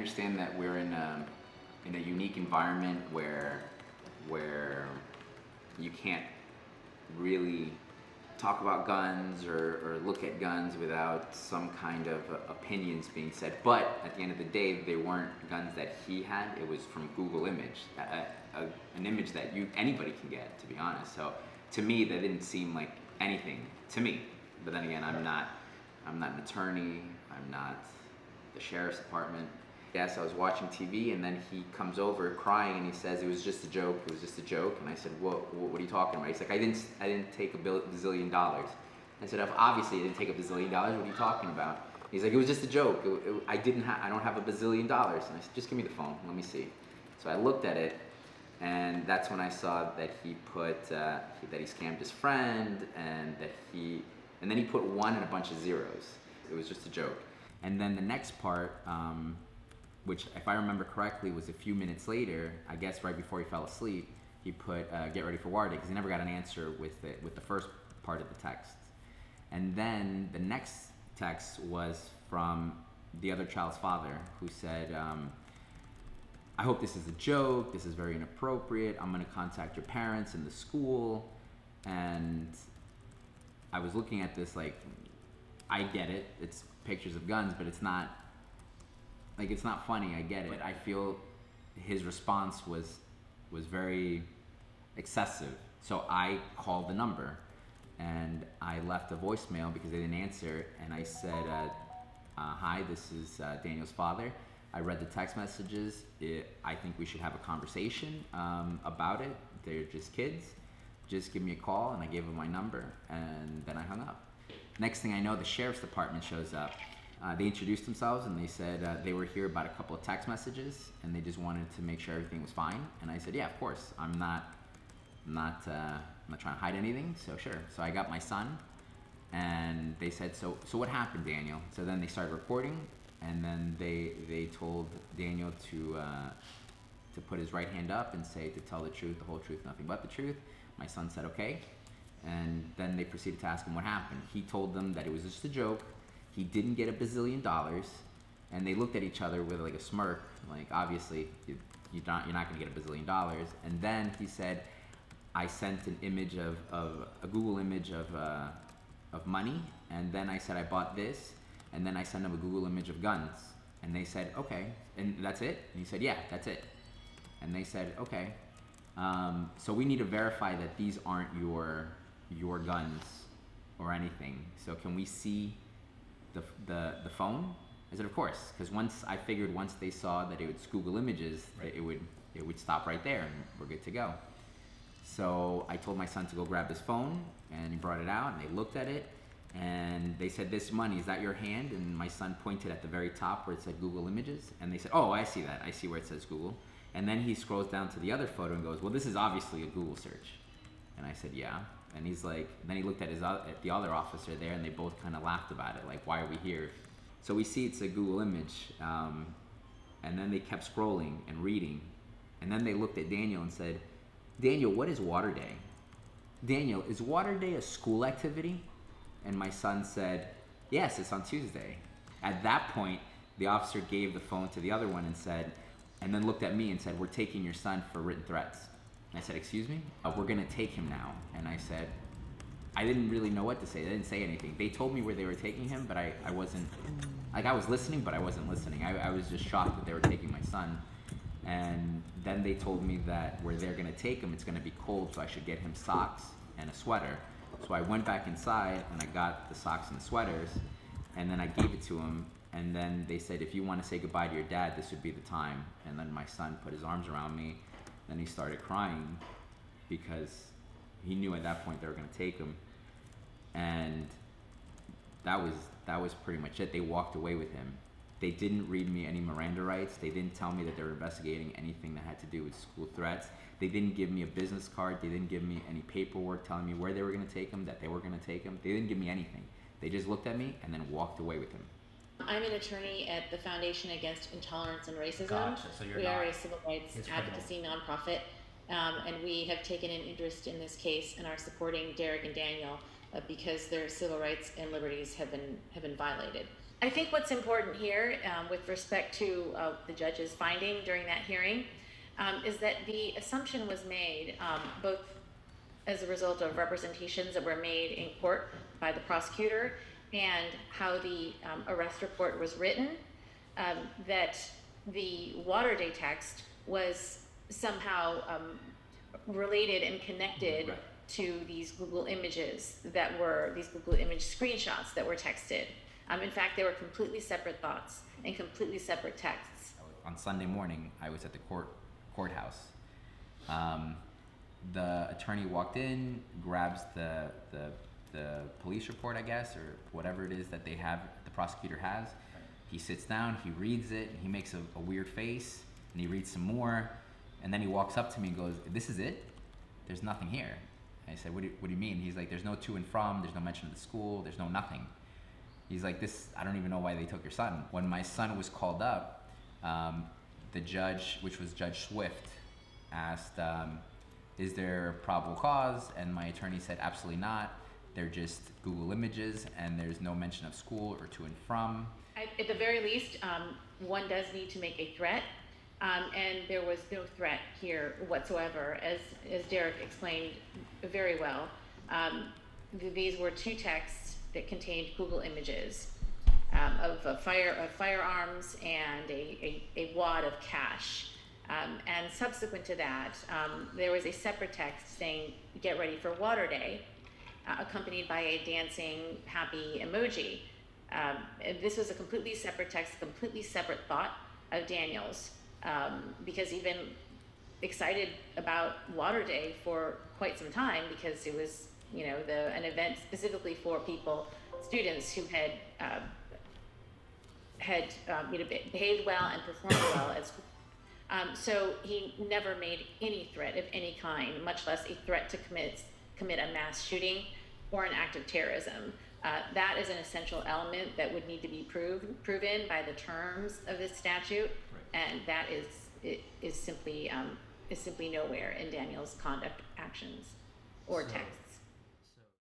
understand that we're in a unique environment where you can't really talk about guns or look at guns without some kind of opinions being said. But at the end of the day, they weren't guns that he had. It was from Google image, an image that anybody can get, to be honest. So to me, that didn't seem like anything to me. But then again, I'm not an attorney. I'm not the sheriff's department. Yes, I was watching TV, and then he comes over crying, and he says, "It was just a joke. It was just a joke." And I said, "What are you talking about?" He's like, "I didn't take $1 billion." I said, "Obviously, I didn't take $1 billion. What are you talking about?" He's like, "It was just a joke. I don't have $1 billion." And I said, "Just give me the phone. Let me see." So I looked at it, and that's when I saw that he put that he scammed his friend, and then he put 1 and a bunch of zeros. It was just a joke. And then the next part, which, if I remember correctly, was a few minutes later, I guess right before he fell asleep, he put "get ready for war day," because he never got an answer with the first part of the text. And then the next text was from the other child's father, who said, "I hope this is a joke. This is very inappropriate. I'm going to contact your parents and the school." And I was looking at this like, I get it. It's pictures of guns, but it's not funny. I get it. I feel his response was very excessive. So I called the number, and I left a voicemail because they didn't answer. And I said, "Hi, this is Daniel's father. I read the text messages. I think we should have a conversation about it. They're just kids. Just give me a call." And I gave him my number, and then I hung up. Next thing I know, the sheriff's department shows up. They introduced themselves, and they said they were here about a couple of text messages, and they just wanted to make sure everything was fine. And I said, "Yeah, of course. I'm not trying to hide anything. So sure." So I got my son, and they said, "So what happened, Daniel?" So then they started recording, and then they told Daniel to put his right hand up and say to tell the truth, the whole truth, nothing but the truth. My son said okay, and then they proceeded to ask him what happened. He told them that it was just a joke. He didn't get $1 billion, and they looked at each other with like a smirk, like obviously you're not going to get $1 billion. And then he said, "I sent an image of a Google image of money, and then I said I bought this, and then I sent them a Google image of guns." And they said, "Okay, and that's it?" And he said, "Yeah, that's it." And they said, "Okay, so we need to verify that these aren't your guns or anything. So can we see the phone?" I said, "Of course," because once they saw that it was Google Images, right, it would stop right there, and we're good to go. So I told my son to go grab his phone, and he brought it out, and they looked at it, and they said, "This money, is that your hand?" And my son pointed at the very top where it said Google Images, and they said, "Oh, I see that. I see where it says Google." And then he scrolls down to the other photo and goes, "Well, this is obviously a Google search." And I said, "Yeah." And he's like, then he looked at the other officer there, and they both kind of laughed about it, like, "Why are we here?" So we see it's a Google image, and then they kept scrolling and reading, and then they looked at Daniel and said, "Daniel, what is Water Day? Daniel, is Water Day a school activity?" And my son said, "Yes, it's on Tuesday." At that point, the officer gave the phone to the other one and then looked at me and said, "We're taking your son for written threats." And I said, "Excuse me?" "We're gonna take him now." And I said, I didn't really know what to say. They didn't say anything. They told me where they were taking him, but I wasn't, like, I was listening, but I wasn't listening. I was just shocked that they were taking my son. And then they told me that where they're gonna take him, it's gonna be cold, so I should get him socks and a sweater. So I went back inside and I got the socks and the sweaters, and then I gave it to him. And then they said, "If you want to say goodbye to your dad, this would be the time." And then my son put his arms around me, and he started crying because he knew at that point they were going to take him. And that was pretty much it. They walked away with him. They didn't read me any Miranda rights. They didn't tell me that they were investigating anything that had to do with school threats. They didn't give me a business card. They didn't give me any paperwork telling me where they were going to take him, that they were going to take him. They didn't give me anything. They just looked at me and then walked away with him. I'm an attorney at the Foundation Against Intolerance and Racism. Gotcha. So we are a civil rights advocacy nonprofit, and we have taken an interest in this case and are supporting Derek and Daniel because their civil rights and liberties have been violated. I think what's important here, with respect to the judge's finding during that hearing, is that the assumption was made, both as a result of representations that were made in court by the prosecutor and how the arrest report was written, that the water day text was somehow related and connected Right. to these Google images that were, these Google image screenshots that were texted. In fact, they were completely separate thoughts and completely separate texts. On Sunday morning, I was at the courthouse. The attorney walked in, grabs the police report, I guess, or whatever it is that they have, the prosecutor has. He sits down, he reads it, he makes a weird face, and he reads some more, and then he walks up to me and goes, "This is it? There's nothing here." And I said, what do you mean? He's like, "There's no to and from, there's no mention of the school, there's no nothing." He's like, "This, I don't even know why they took your son." When my son was called up, the judge, which was Judge Swift, asked, "Is there probable cause?" And my attorney said, "Absolutely not. They're just Google images, and there's no mention of school or to and from." At the very least, one does need to make a threat, and there was no threat here whatsoever, as Derek explained very well. These were two texts that contained Google images of firearms and a wad of cash. And subsequent to that, there was a separate text saying, "Get ready for water day," accompanied by a dancing happy emoji. This was a completely separate text, completely separate thought of Daniel's, because he'd been excited about water day for quite some time, because it was, an event specifically for students who had behaved well and performed well at school. So he never made any threat of any kind, much less a threat to commit a mass shooting or an act of terrorism. That is an essential element that would need to be proven by the terms of this statute, and that is simply nowhere in Daniel's conduct, actions, or texts.